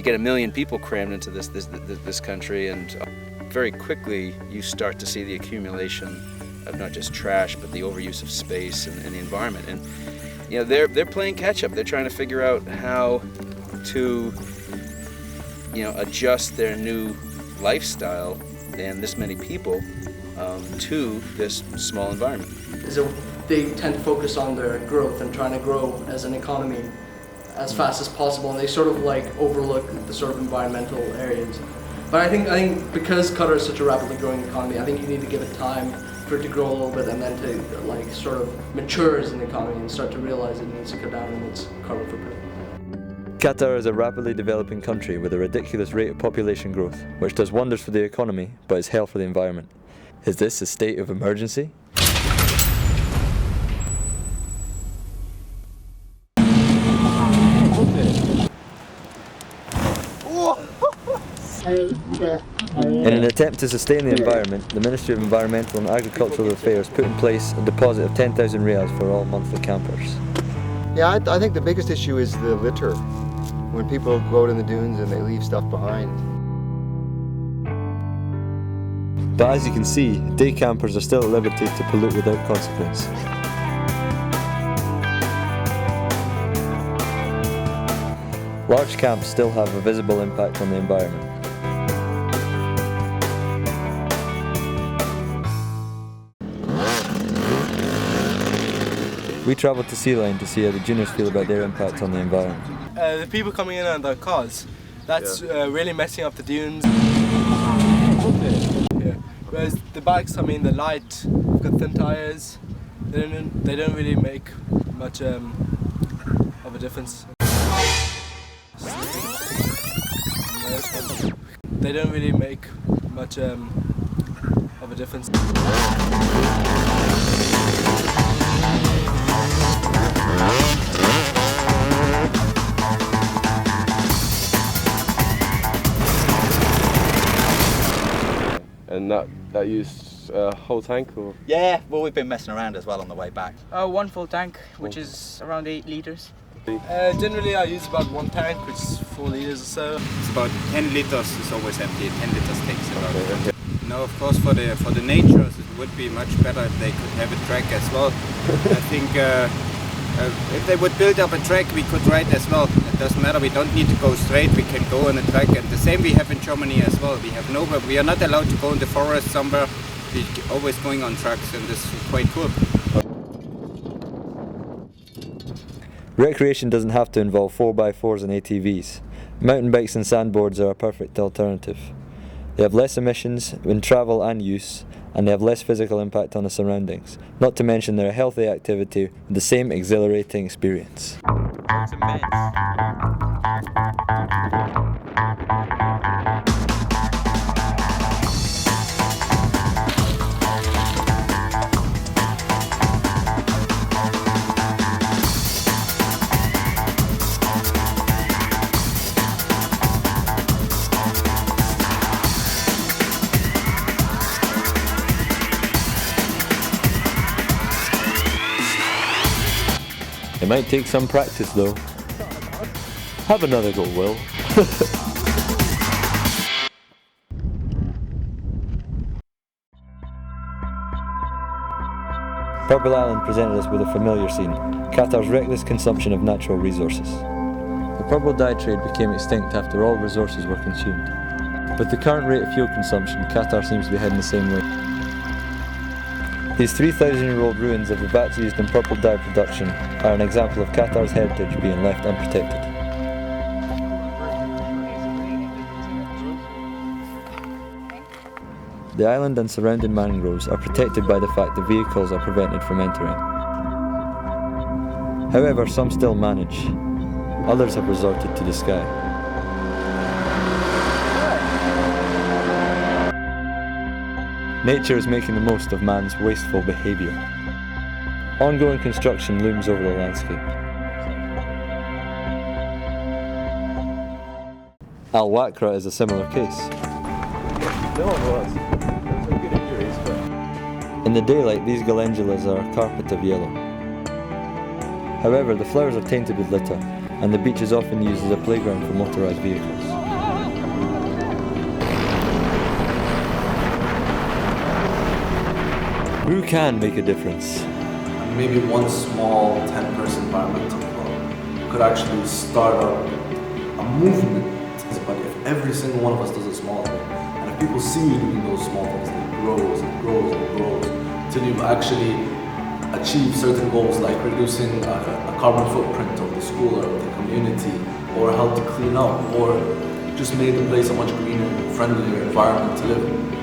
get 1 million people crammed into this country, and very quickly you start to see the accumulation of not just trash, but the overuse of space and the environment. And you know, they're playing catch up. They're trying to figure out how to, you know, adjust their new lifestyle and this many people to this small environment. So they tend to focus on their growth and trying to grow as an economy as fast as possible, and they sort of like overlook the sort of environmental areas. But I think because Qatar is such a rapidly growing economy, I think you need to give it time for it to grow a little bit and then to like sort of mature as an economy and start to realize it needs to cut down on its carbon footprint. Qatar is a rapidly developing country with a ridiculous rate of population growth, which does wonders for the economy but is hell for the environment. Is this a state of emergency? In an attempt to sustain the environment, the Ministry of Environmental and Agricultural Affairs put in place a deposit of 10,000 riyals for all monthly campers. Yeah, I think the biggest issue is the litter. When people go out in the dunes and they leave stuff behind. But as you can see, day campers are still at liberty to pollute without consequence. Large camps still have a visible impact on the environment. We travelled to Sea Line to see how the juniors feel about their impact on the environment. The people coming in on their cars, that's really messing up the dunes. Yeah. Whereas the bikes, I mean, they're light, they've got thin tyres, they don't really make much of a difference. They don't really make much of a difference. And that used a whole tank, or? Yeah, well, we've been messing around as well on the way back. One full tank, which is around 8 litres. Generally I use about 1 tank, which is 4 litres or so. It's about 10 litres is always empty, 10 litres takes about. Okay. No, of course for the nature it would be much better if they could have a track as well. I think if they would build up a track we could ride as well. It doesn't matter, we don't need to go straight, we can go on a track, and the same we have in Germany as well. We are not allowed to go in the forest somewhere, we're always going on tracks, and this is quite cool. Recreation doesn't have to involve 4x4s and ATVs. Mountain bikes and sandboards are a perfect alternative. They have less emissions in travel and use, and they have less physical impact on the surroundings. Not to mention they're a healthy activity with the same exhilarating experience. It's immense. It might take some practice though. Have another go, Will. Purple Island presented us with a familiar scene, Qatar's reckless consumption of natural resources. The purple dye trade became extinct after all resources were consumed. With the current rate of fuel consumption, Qatar seems to be heading the same way. These 3,000-year-old ruins of the vats used in purple dye production are an example of Qatar's heritage being left unprotected. The island and surrounding mangroves are protected by the fact that vehicles are prevented from entering. However, some still manage. Others have resorted to the sky. Nature is making the most of man's wasteful behaviour. Ongoing construction looms over the landscape. Al Wakra is a similar case. No one was. Some good injuries, but... In the daylight, these galendulas are a carpet of yellow. However, the flowers are tainted with litter, and the beach is often used as a playground for motorised vehicles. Who can make a difference? And maybe one small 10-person environmental club could actually start up a movement. But if every single one of us does a small thing, and if people see you doing those small things, it grows and grows and grows, till you've actually achieved certain goals like reducing a carbon footprint of the school or of the community, or helped to clean up, or just made the place a much greener, friendlier environment to live in.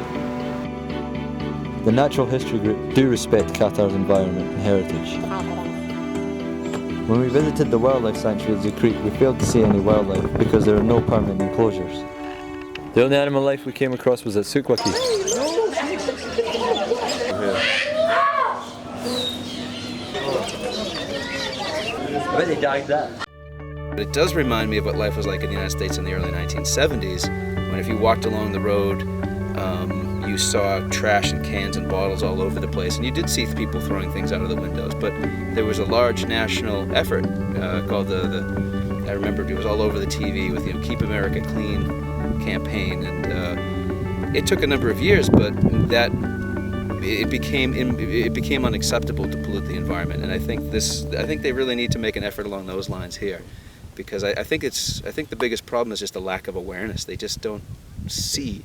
The Natural History Group do respect Qatar's environment and heritage. When we visited the wildlife sanctuary at Zakreek, we failed to see any wildlife because there are no permanent enclosures. The only animal life we came across was at Sukwaki. I bet they died that. But it does remind me of what life was like in the United States in the early 1970s, when if you walked along the road, you saw trash and cans and bottles all over the place, and you did see people throwing things out of the windows, but there was a large national effort called I remember it was all over the TV with the Keep America Clean campaign, and it took a number of years, but it became unacceptable to pollute the environment, and I think they really need to make an effort along those lines here, because I think the biggest problem is just a lack of awareness. They just don't see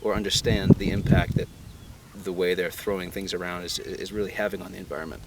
or understand the impact that the way they're throwing things around is really having on the environment.